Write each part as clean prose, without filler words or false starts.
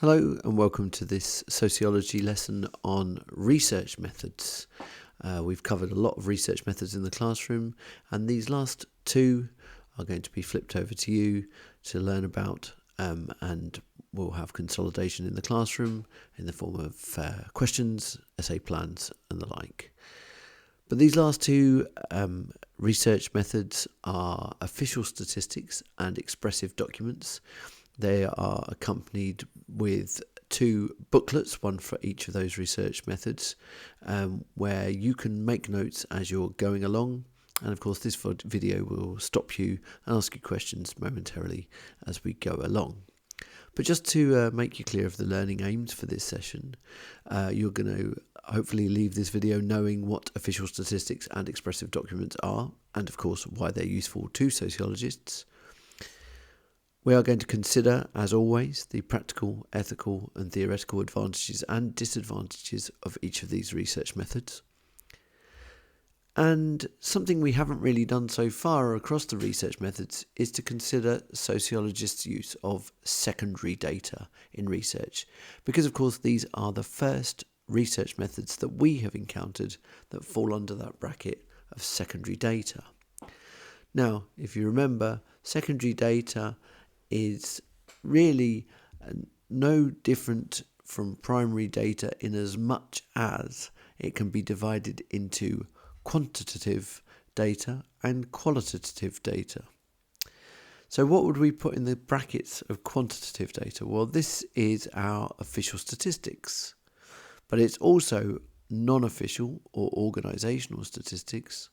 Hello and welcome to this sociology lesson on research methods. We've covered a lot of research methods in the classroom, and these last two are going to be flipped over to you to learn about, and we'll have consolidation in the classroom in the form of questions, essay plans and the like. But these last two research methods are official statistics and expressive documents. They are accompanied with two booklets, one for each of those research methods, where you can make notes as you're going along. And of course, this video will stop you and ask you questions momentarily as we go along. But just to make you clear of the learning aims for this session, you're going to hopefully leave this video knowing what official statistics and expressive documents are, and of course why they're useful to sociologists. We are going to consider, as always, the practical, ethical and theoretical advantages and disadvantages of each of these research methods. And something we haven't really done so far across the research methods is to consider sociologists' use of secondary data in research, because of course these are the first research methods that we have encountered that fall under that bracket of secondary data. Now, if you remember, secondary data is really no different from primary data in as much as it can be divided into quantitative data and qualitative data. So what would we put in the brackets of quantitative data? Well, this is our official statistics, but it's also non-official or organisational statistics,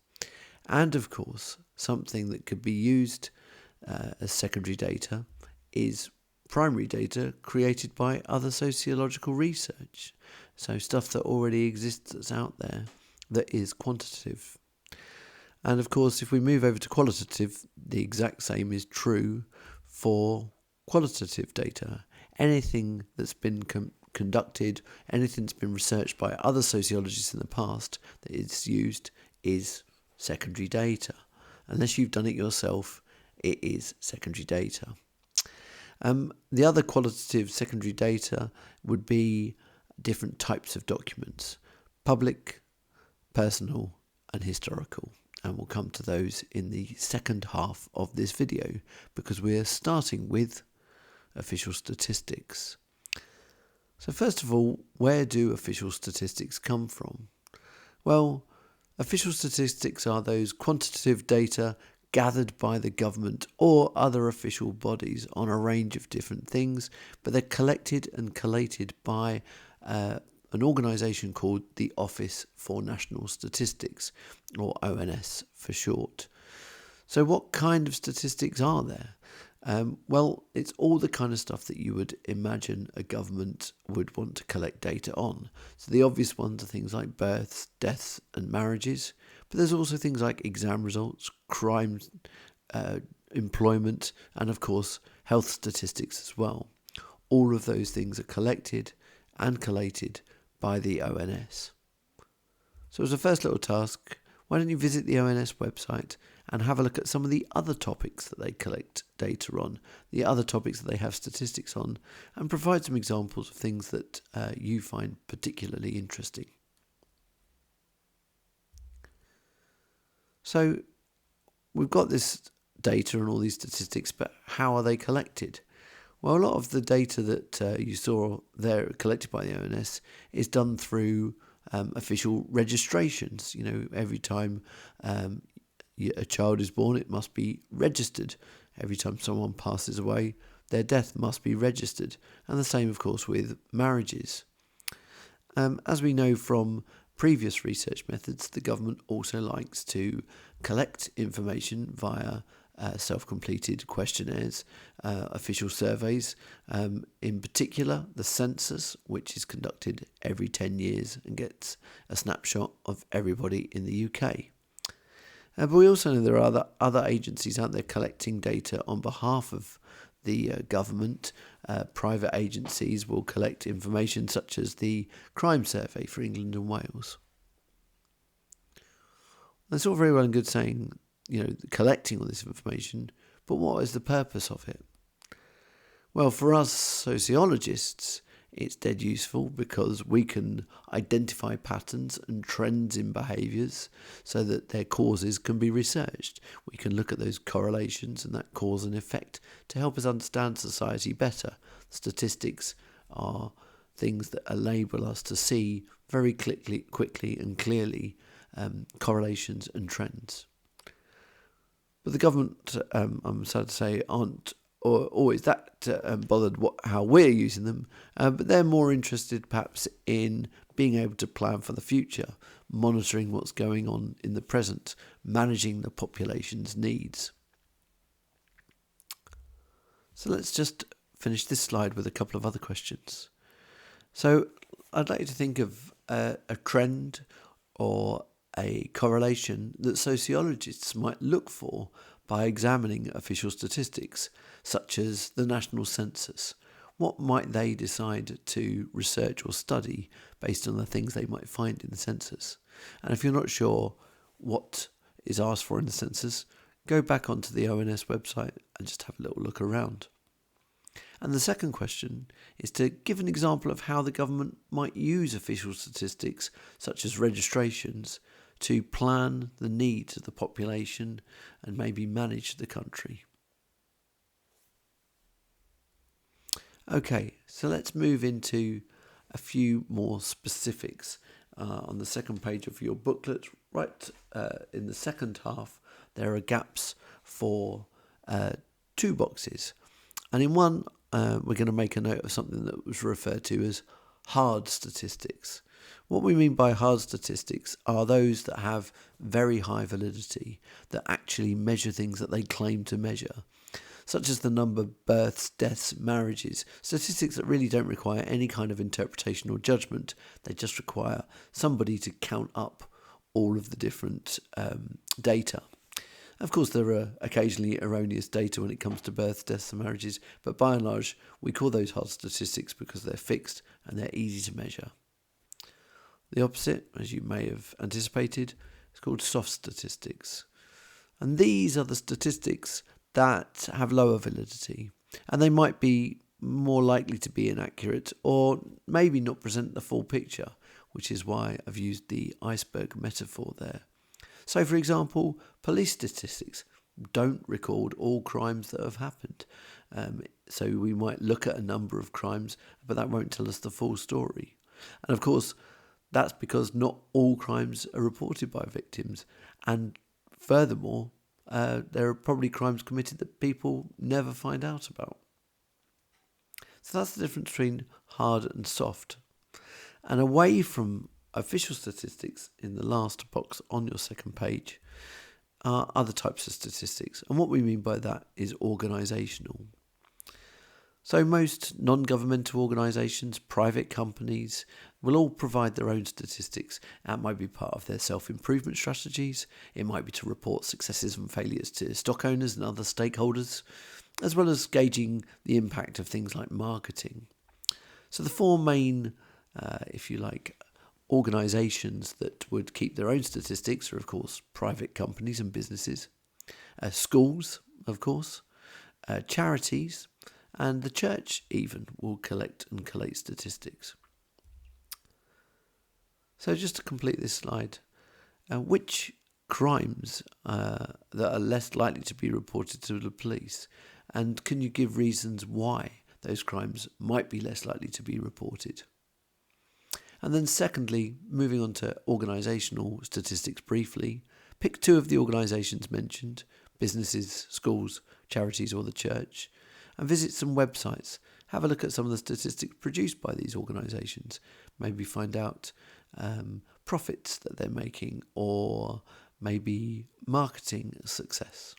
and of course something that could be used as secondary data is primary data created by other sociological research. So stuff that already exists that's out there that is quantitative. And of course, if we move over to qualitative, the exact same is true for qualitative data. Anything that's been conducted, anything that's been researched by other sociologists in the past that is used is secondary data. Unless you've done it yourself, it is secondary data. The other qualitative secondary data would be different types of documents: public, personal and historical. And we'll come to those in the second half of this video, because we're starting with official statistics. So first of all, where do official statistics come from? Well, official statistics are those quantitative data gathered by the government or other official bodies on a range of different things, but they're collected and collated by an organisation called the Office for National Statistics, or ONS for short. So what kind of statistics are there? Well, it's all the kind of stuff that you would imagine a government would want to collect data on. So the obvious ones are things like births, deaths and marriages, but there's also things like exam results, crime, employment and of course health statistics as well. All of those things are collected and collated by the ONS. So as a first little task, why don't you visit the ONS website and have a look at some of the other topics that they collect data on, the other topics that they have statistics on, and provide some examples of things that you find particularly interesting. So we've got this data and all these statistics, but how are they collected? Well, a lot of the data that you saw there collected by the ONS is done through official registrations. You know, every time a child is born, it must be registered. Every time someone passes away, their death must be registered. And the same, of course, with marriages. As we know from previous research methods, the government also likes to collect information via self-completed questionnaires, official surveys, in particular the census, which is conducted every 10 years and gets a snapshot of everybody in the UK. But we also know there are other agencies out there collecting data on behalf of the government. Private agencies will collect information such as the crime survey for England and Wales. That's all very well and good saying, collecting all this information, but what is the purpose of it? Well, for us sociologists, it's dead useful because we can identify patterns and trends in behaviours so that their causes can be researched. We can look at those correlations and that cause and effect to help us understand society better. Statistics are things that enable us to see very quickly and clearly correlations and trends. But the government, I'm sad to say, aren't always that bothered how we're using them, but they're more interested perhaps in being able to plan for the future, monitoring what's going on in the present, managing the population's needs. So let's just finish this slide with a couple of other questions. So I'd like you to think of a trend or a correlation that sociologists might look for by examining official statistics, such as the national census. What might they decide to research or study based on the things they might find in the census? And if you're not sure what is asked for in the census, go back onto the ONS website and just have a little look around. And the second question is to give an example of how the government might use official statistics, such as registrations, to plan the needs of the population and maybe manage the country. Okay, so let's move into a few more specifics. On the second page of your booklet, right in the second half, there are gaps for 2 boxes. And in one, we're going to make a note of something that was referred to as hard statistics. What we mean by hard statistics are those that have very high validity, that actually measure things that they claim to measure, such as the number of births, deaths, marriages, statistics that really don't require any kind of interpretation or judgment. They just require somebody to count up all of the different data. Of course, there are occasionally erroneous data when it comes to births, deaths and marriages, but by and large, we call those hard statistics because they're fixed and they're easy to measure. The opposite, as you may have anticipated, is called soft statistics. And these are the statistics that have lower validity, and they might be more likely to be inaccurate or maybe not present the full picture, which is why I've used the iceberg metaphor there. So, for example, police statistics don't record all crimes that have happened. So we might look at a number of crimes, but that won't tell us the full story. And of course, that's because not all crimes are reported by victims. And furthermore, there are probably crimes committed that people never find out about. So that's the difference between hard and soft. And away from official statistics, in the last box on your second page, are other types of statistics. And what we mean by that is organisational. So most non-governmental organisations, private companies, will all provide their own statistics. That might be part of their self-improvement strategies. It might be to report successes and failures to stock owners and other stakeholders, as well as gauging the impact of things like marketing. So the 4 main, if you like, organisations that would keep their own statistics are, of course, private companies and businesses, schools, of course, charities, and the church even will collect and collate statistics. So just to complete this slide, which crimes that are less likely to be reported to the police, and can you give reasons why those crimes might be less likely to be reported? And then secondly, moving on to organisational statistics briefly, pick 2 of the organisations mentioned, businesses, schools, charities or the church, and visit some websites. Have a look at some of the statistics produced by these organisations. Maybe find out profits that they're making or maybe marketing success.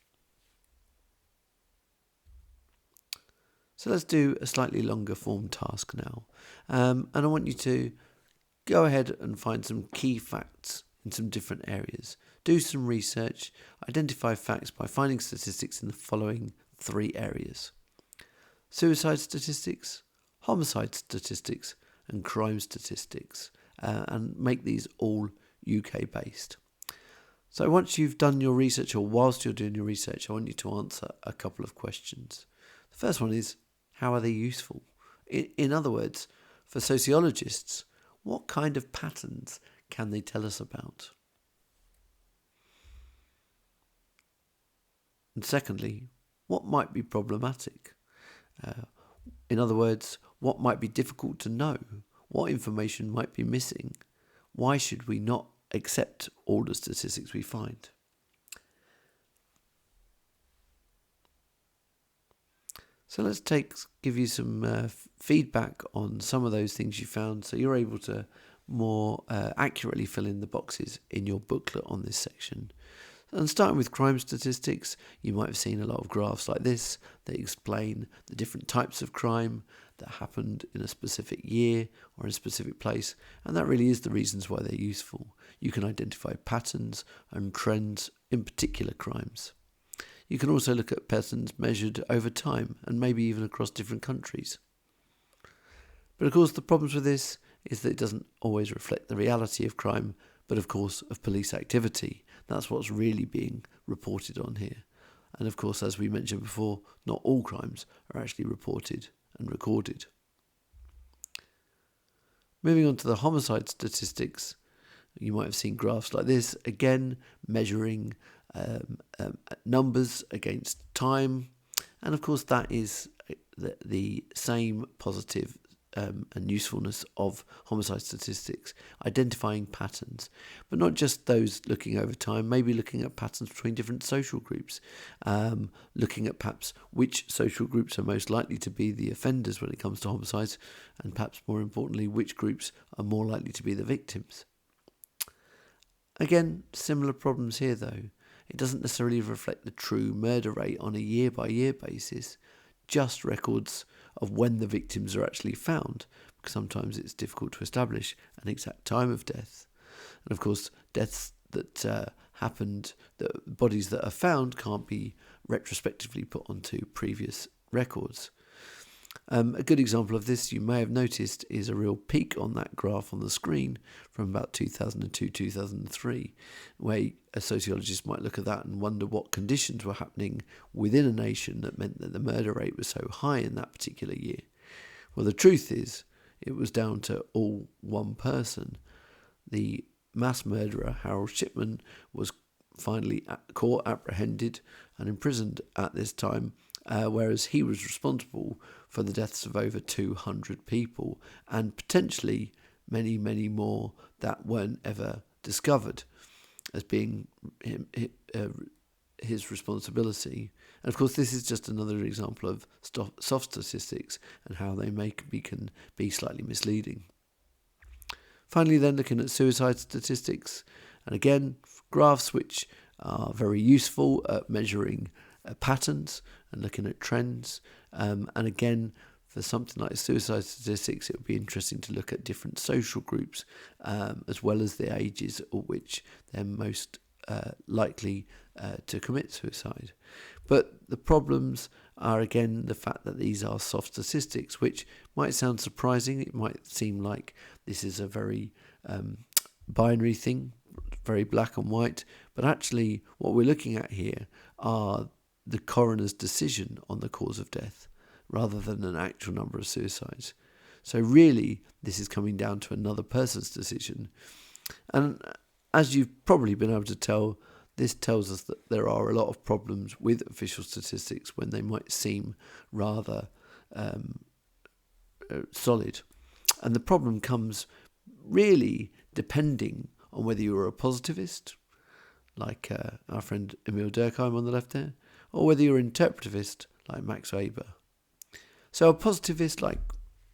So let's do a slightly longer form task now. And I want you to go ahead and find some key facts in some different areas. Do some research, identify facts by finding statistics in the following 3 areas: suicide statistics, homicide statistics, and crime statistics, and make these all UK based. So once you've done your research, or whilst you're doing your research, I want you to answer a couple of questions. The first one is, how are they useful? In other words, for sociologists, what kind of patterns can they tell us about? And secondly, what might be problematic? In other words, what might be difficult to know? What information might be missing? Why should we not accept all the statistics we find? So let's give you some feedback on some of those things you found, so you're able to more accurately fill in the boxes in your booklet on this section. And starting with crime statistics, you might have seen a lot of graphs like this that explain the different types of crime that happened in a specific year or in a specific place, and that really is the reasons why they're useful. You can identify patterns and trends in particular crimes. You can also look at patterns measured over time and maybe even across different countries. But of course the problems with this is that it doesn't always reflect the reality of crime, but of course of police activity. That's what's really being reported on here. And of course, as we mentioned before, not all crimes are actually reported and recorded. Moving on to the homicide statistics, you might have seen graphs like this, again measuring numbers against time. And of course, that is the same positive and usefulness of homicide statistics, identifying patterns, but not just those looking over time, maybe looking at patterns between different social groups, looking at perhaps which social groups are most likely to be the offenders when it comes to homicides, and perhaps more importantly, which groups are more likely to be the victims. Again, similar problems here though. It doesn't necessarily reflect the true murder rate on a year-by-year basis, just records of when the victims are actually found, because sometimes it's difficult to establish an exact time of death. And of course, deaths that happened, the bodies that are found can't be retrospectively put onto previous records. A good example of this you may have noticed is a real peak on that graph on the screen from about 2002-2003, where a sociologist might look at that and wonder what conditions were happening within a nation that meant that the murder rate was so high in that particular year. Well, the truth is, it was down to all one person. The mass murderer, Harold Shipman, was finally caught, apprehended and imprisoned at this time, whereas he was responsible for the deaths of over 200 people and potentially many, many more that weren't ever discovered as being his responsibility. And of course, this is just another example of soft statistics and how they can be slightly misleading. Finally, then, looking at suicide statistics, and again, graphs which are very useful at measuring patterns and looking at trends. And again, for something like suicide statistics, it would be interesting to look at different social groups as well as the ages at which they're most likely to commit suicide. But the problems are, again, the fact that these are soft statistics, which might sound surprising. It might seem like this is a very binary thing, very black and white. But actually, what we're looking at here are the coroner's decision on the cause of death rather than an actual number of suicides. So really, this is coming down to another person's decision. And as you've probably been able to tell, this tells us that there are a lot of problems with official statistics when they might seem rather solid. And the problem comes really depending on whether you're a positivist, like our friend Emil Durkheim on the left there, or whether you're an interpretivist, like Max Weber. So a positivist like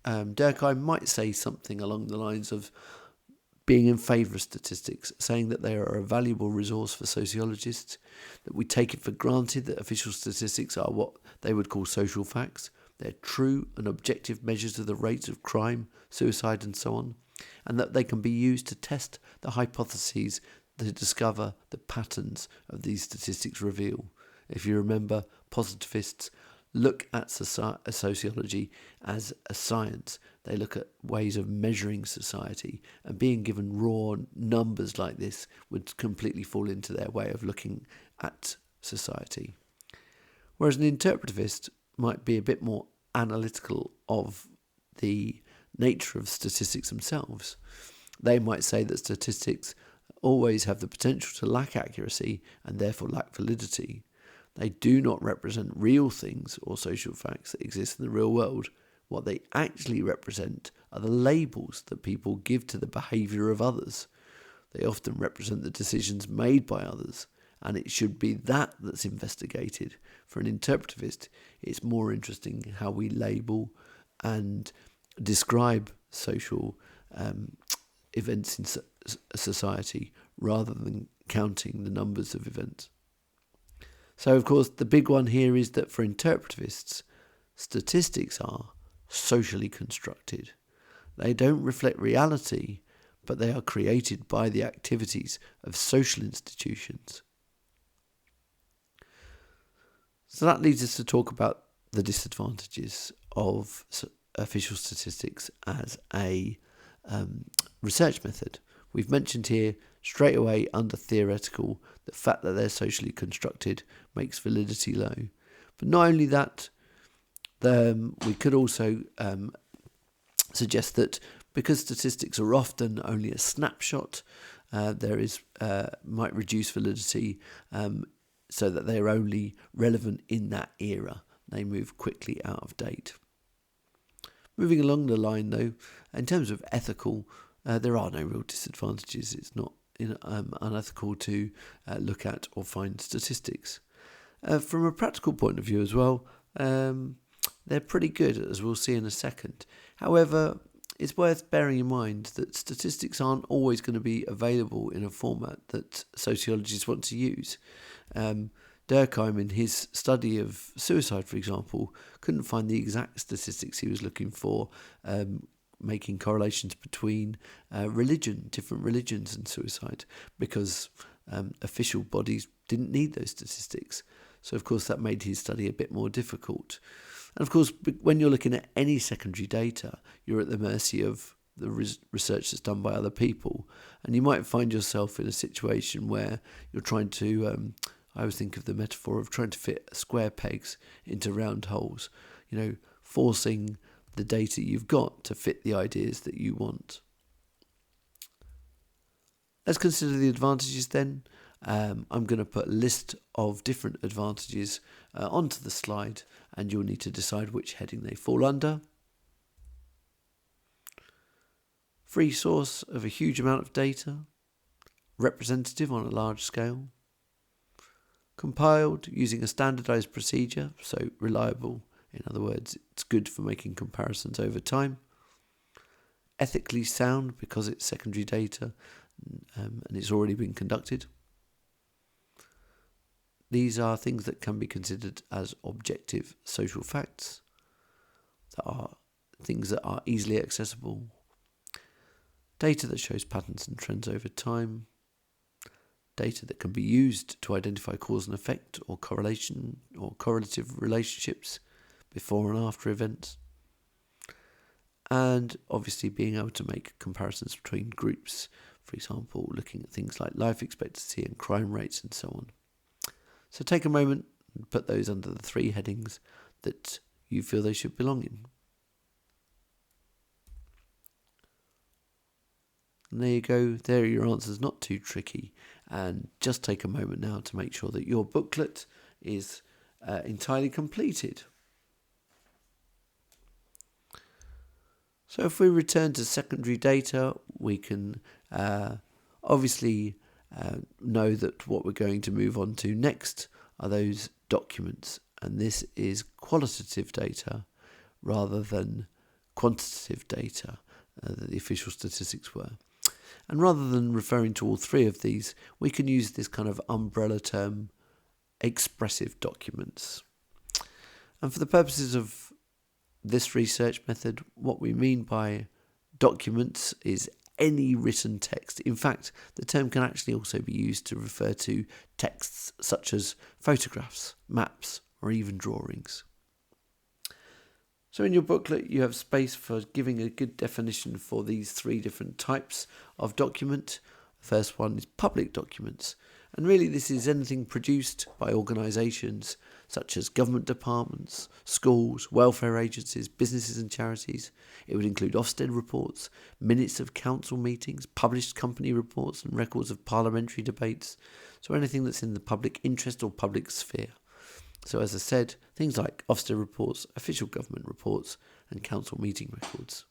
Durkheim might say something along the lines of being in favour of statistics, saying that they are a valuable resource for sociologists, that we take it for granted that official statistics are what they would call social facts. They're true and objective measures of the rates of crime, suicide and so on, and that they can be used to test the hypotheses to discover the patterns of these statistics reveal. If you remember, positivists look at sociology as a science. They look at ways of measuring society, and being given raw numbers like this would completely fall into their way of looking at society. Whereas an interpretivist might be a bit more analytical of the nature of statistics themselves. They might say that statistics always have the potential to lack accuracy and therefore lack validity. They do not represent real things or social facts that exist in the real world. What they actually represent are the labels that people give to the behaviour of others. They often represent the decisions made by others, and it should be that that's investigated. For an interpretivist, it's more interesting how we label and describe social events in society rather than counting the numbers of events. So, of course, the big one here is that for interpretivists, statistics are socially constructed. They don't reflect reality, but they are created by the activities of social institutions. So that leads us to talk about the disadvantages of official statistics as a research method. We've mentioned here straight away under theoretical, the fact that they're socially constructed makes validity low. But not only that, we could also suggest that because statistics are often only a snapshot, might reduce validity so that they're only relevant in that era. They move quickly out of date. Moving along the line, though, in terms of ethical, there are no real disadvantages. It's not unethical to look at or find statistics. From a practical point of view as well, they're pretty good, as we'll see in a second. However, it's worth bearing in mind that statistics aren't always going to be available in a format that sociologists want to use. Durkheim, in his study of suicide, for example, couldn't find the exact statistics he was looking for, making correlations between different religions and suicide, because official bodies didn't need those statistics. So, of course, that made his study a bit more difficult. And, of course, when you're looking at any secondary data, you're at the mercy of the research that's done by other people. And you might find yourself in a situation where you're trying to... I always think of the metaphor of trying to fit square pegs into round holes, forcing the data you've got to fit the ideas that you want. Let's consider the advantages then. I'm going to put a list of different advantages onto the slide, and you'll need to decide which heading they fall under. Free source of a huge amount of data, representative on a large scale, compiled using a standardized procedure, so reliable. In other words, it's good for making comparisons over time. Ethically sound because it's secondary data and it's already been conducted. These are things that can be considered as objective social facts, that are things that are easily accessible. Data that shows patterns and trends over time. Data that can be used to identify cause and effect or correlation or correlative relationships before and after events. And obviously being able to make comparisons between groups, for example, looking at things like life expectancy and crime rates and so on. So take a moment and put those under the three headings that you feel they should belong in. And there you go, there are your answers, not too tricky. And just take a moment now to make sure that your booklet is entirely completed. So if we return to secondary data, we can obviously know that what we're going to move on to next are those documents. And this is qualitative data rather than quantitative data that the official statistics were. And rather than referring to all three of these, we can use this kind of umbrella term, expressive documents. And for the purposes of this research method, what we mean by documents is any written text. In fact, the term can actually also be used to refer to texts such as photographs, maps, or even drawings. So in your booklet, you have space for giving a good definition for these three different types of document. The first one is public documents, And really this is anything produced by organisations such as government departments, schools, welfare agencies, businesses and charities. It would include Ofsted reports, minutes of council meetings, published company reports and records of parliamentary debates. So anything that's in the public interest or public sphere. So as I said, things like Ofsted reports, official government reports and council meeting records.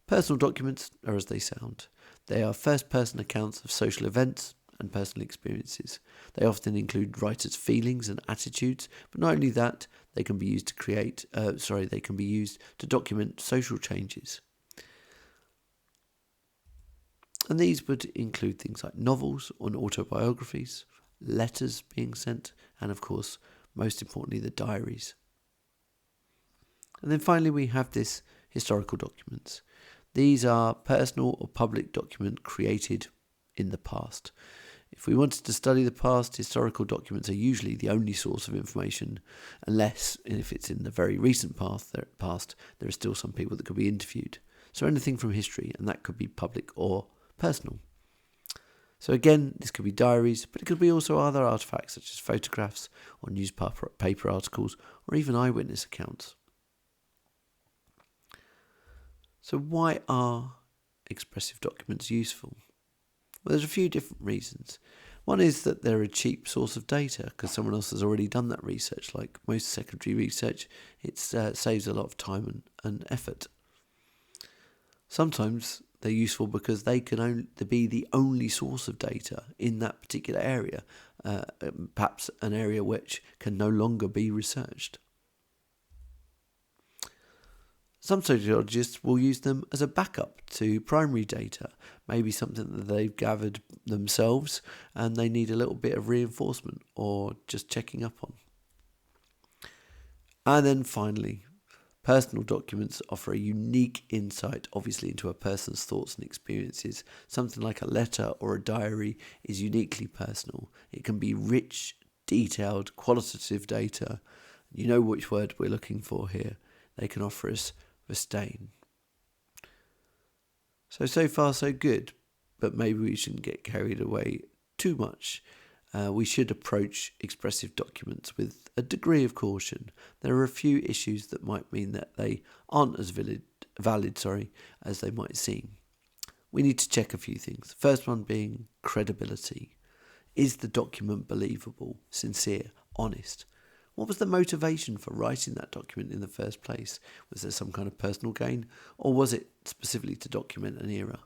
Personal documents are as they sound. They are first-person accounts of social events and personal experiences. They often include writers' feelings and attitudes, but not only that, they can be used to document social changes. And these would include things like novels and autobiographies, letters being sent, and of course, most importantly, the diaries. And then finally, we have this historical documents. These are personal or public documents created in the past. If we wanted to study the past, historical documents are usually the only source of information, unless, if it's in the very recent past, there are still some people that could be interviewed. So anything from history, and that could be public or personal. So again, this could be diaries, but it could be also other artefacts such as photographs or newspaper articles or even eyewitness accounts. So why are expressive documents useful? Well, there's a few different reasons. One is that they're a cheap source of data because someone else has already done that research. Like most secondary research, it saves a lot of time and effort. Sometimes they're useful because they can only be the only source of data in that particular area, perhaps an area which can no longer be researched. Some sociologists will use them as a backup to primary data, maybe something that they've gathered themselves and they need a little bit of reinforcement or just checking up on. And then finally, personal documents offer a unique insight, obviously, into a person's thoughts and experiences. Something like a letter or a diary is uniquely personal. It can be rich, detailed, qualitative data. You know which word we're looking for here. They can offer us sustain. So far so good, but maybe we shouldn't get carried away too much. We should approach expressive documents with a degree of caution. There are a few issues that might mean that they aren't as valid as they might seem. We need to check a few things. First one being credibility. Is the document believable, sincere, honest? What was the motivation for writing that document in the first place? Was there some kind of personal gain, or was it specifically to document an era?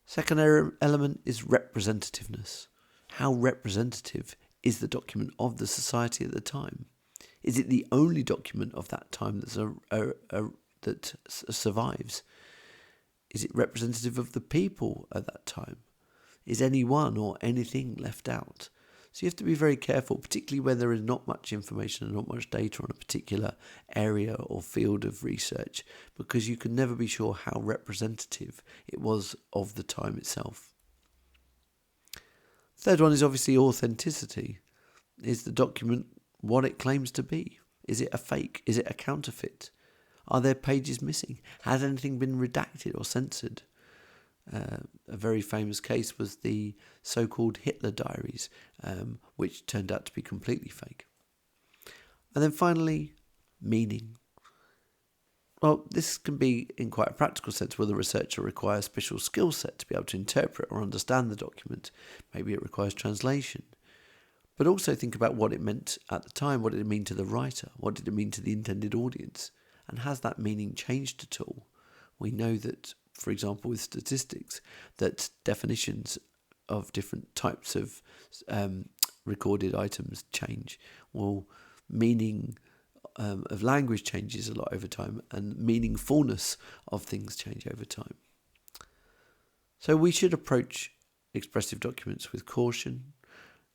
Second element is representativeness. How representative is the document of the society at the time? Is it the only document of that time that survives? Is it representative of the people at that time? Is anyone or anything left out? So you have to be very careful, particularly when there is not much information and not much data on a particular area or field of research, because you can never be sure how representative it was of the time itself. Third one is obviously authenticity. Is the document what it claims to be? Is it a fake? Is it a counterfeit? Are there pages missing? Has anything been redacted or censored? A very famous case was the so-called Hitler diaries, which turned out to be completely fake. And then finally, meaning. Well, this can be in quite a practical sense where the researcher requires special skill set to be able to interpret or understand the document. Maybe it requires translation. But also think about what it meant at the time. What did it mean to the writer? What did it mean to the intended audience? And has that meaning changed at all? We know that, for example, with statistics, that definitions of different types of recorded items change. Well, meaning of language changes a lot over time, and meaningfulness of things change over time. So we should approach expressive documents with caution,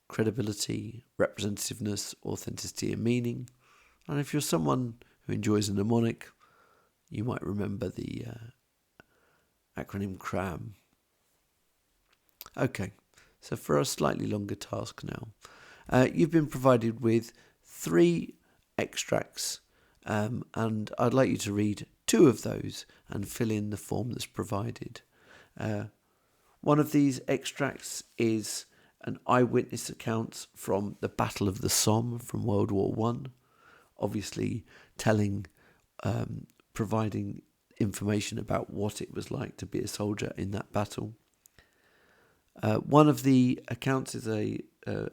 credibility, representativeness, authenticity and meaning. And if you're someone who enjoys a mnemonic, you might remember the acronym CRAM. Okay, so for a slightly longer task now, you've been provided with 3 extracts, and I'd like you to read 2 of those and fill in the form that's provided. One of these extracts is an eyewitness account from the Battle of the Somme from World War One, obviously providing information about what it was like to be a soldier in that battle. One of the accounts is an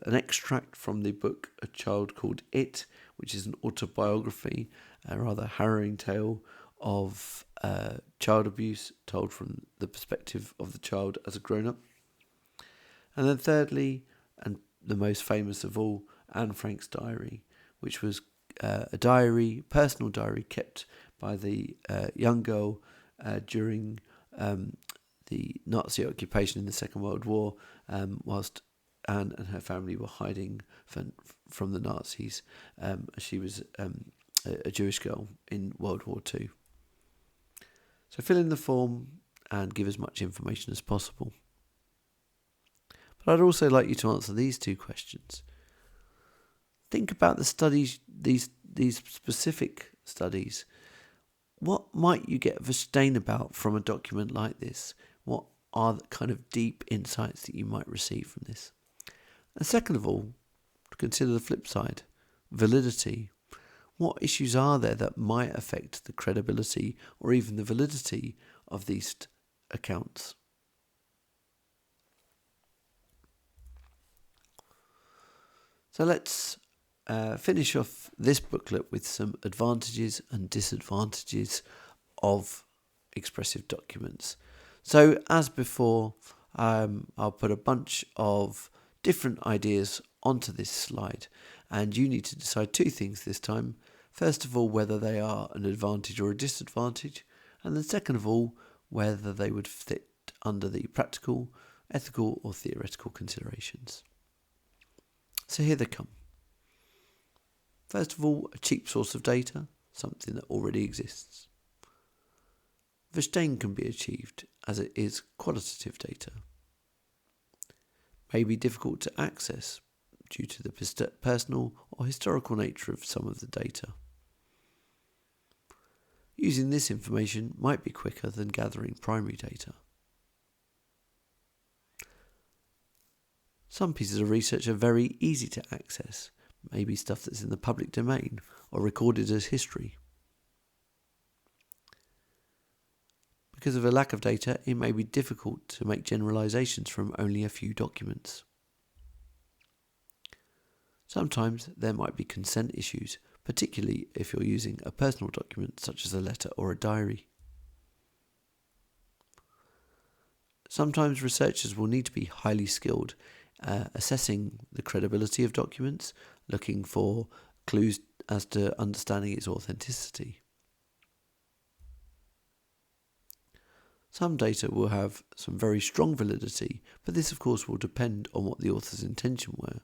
extract from the book A Child Called It, which is an autobiography, a rather harrowing tale of child abuse told from the perspective of the child as a grown-up. And then thirdly, and the most famous of all, Anne Frank's diary, which was a personal diary kept by the young girl during the Nazi occupation in the Second World War, whilst Anne and her family were hiding from the Nazis. She was a Jewish girl in World War II. So fill in the form and give as much information as possible. But I'd also like you to answer these two questions. Think about the studies, these specific studies. What might you get verstehen about from a document like this? What are the kind of deep insights that you might receive from this? And second of all, consider the flip side, validity. What issues are there that might affect the credibility or even the validity of these accounts? So let's finish off this booklet with some advantages and disadvantages of expressive documents. So as before, I'll put a bunch of different ideas onto this slide, and you need to decide two things this time. First of all, whether they are an advantage or a disadvantage, and then second of all, whether they would fit under the practical, ethical or theoretical considerations. So here they come. First of all, a cheap source of data, something that already exists. Verstehen can be achieved as it is qualitative data. May be difficult to access due to the personal or historical nature of some of the data. Using this information might be quicker than gathering primary data. Some pieces of research are very easy to access, maybe stuff that's in the public domain or recorded as history. Because of a lack of data, it may be difficult to make generalizations from only a few documents. Sometimes there might be consent issues, particularly if you're using a personal document such as a letter or a diary. Sometimes researchers will need to be highly skilled assessing the credibility of documents, looking for clues as to understanding its authenticity. Some data will have some very strong validity, but this of course will depend on what the author's intention were.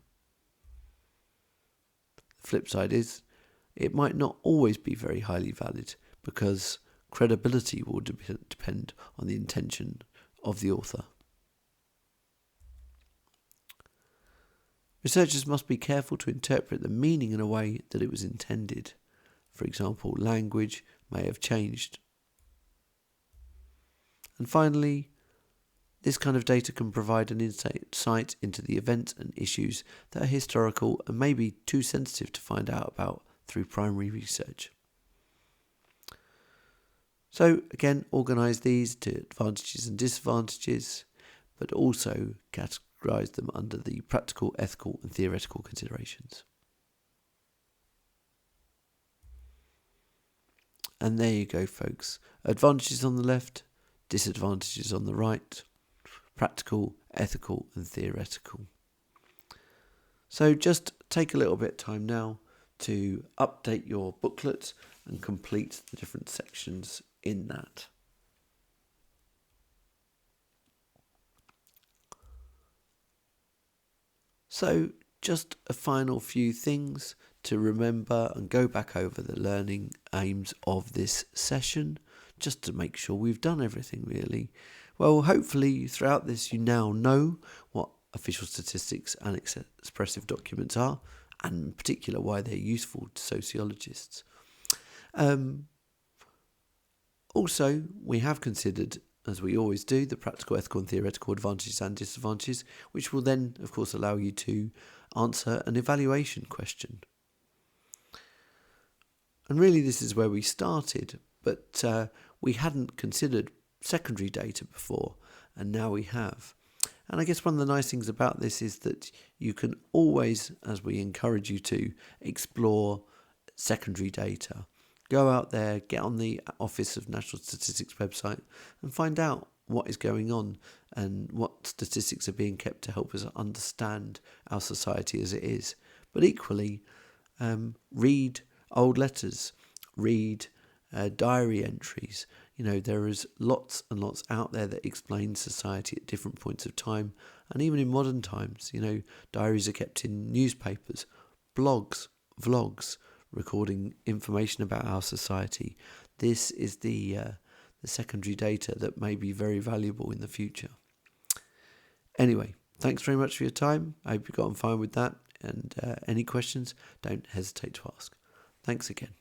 The flip side is, it might not always be very highly valid, because credibility will depend on the intention of the author. Researchers must be careful to interpret the meaning in a way that it was intended. For example, language may have changed. And finally, this kind of data can provide an insight into the events and issues that are historical and may be too sensitive to find out about through primary research. So again, organise these to advantages and disadvantages, but also categorise them under the practical, ethical and theoretical considerations. And there you go, folks. Advantages on the left, disadvantages on the right, practical, ethical and theoretical. So just take a little bit of time now to update your booklet and complete the different sections in that. So just a final few things to remember and go back over the learning aims of this session, just to make sure we've done everything really. Well, hopefully throughout this you now know what official statistics and expressive documents are, and in particular why they're useful to sociologists. Also, we have considered as we always do, the practical, ethical and theoretical advantages and disadvantages, which will then, of course, allow you to answer an evaluation question. And really this is where we started, but we hadn't considered secondary data before, and now we have. And I guess one of the nice things about this is that you can always, as we encourage you to, explore secondary data. Go out there, get on the Office of National Statistics website and find out what is going on and what statistics are being kept to help us understand our society as it is. But equally, read old letters, read diary entries. There is lots and lots out there that explain society at different points of time. And even in modern times, diaries are kept in newspapers, blogs, vlogs, recording information about our society. This is the secondary data that may be very valuable in the future. Anyway, thanks very much for your time. I hope you got on fine with that. And any questions, don't hesitate to ask. Thanks again.